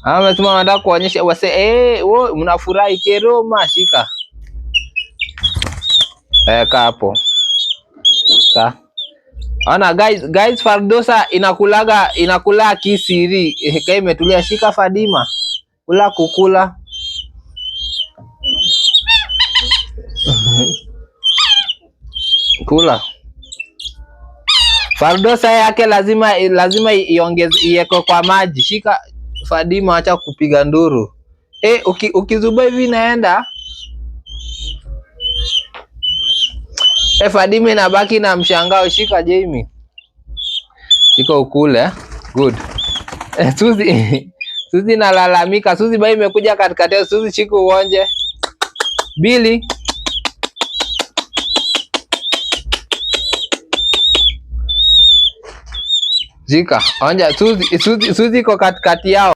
Amesema wanataka kuonyesha wase wewe mnafurahi Keroma shika. Ka hapo. Ka. Ana guys Fardosa inakula kisiri. Kai imetulia shika Fadima. Kula kukula. Kula. Fardosa yake lazima iwekwe kwa maji. Shika Fadima, acha kupiga nduru. Ukizuba hivi naenda. Fadima inabaki na mshangao. Shika Jamie. Shika ukule. Good. Suzi nalalamika. Suzi bai imekuja katikati. Suzi shika uonje. Billy. Shika. Onja Suzi iko katikati yao.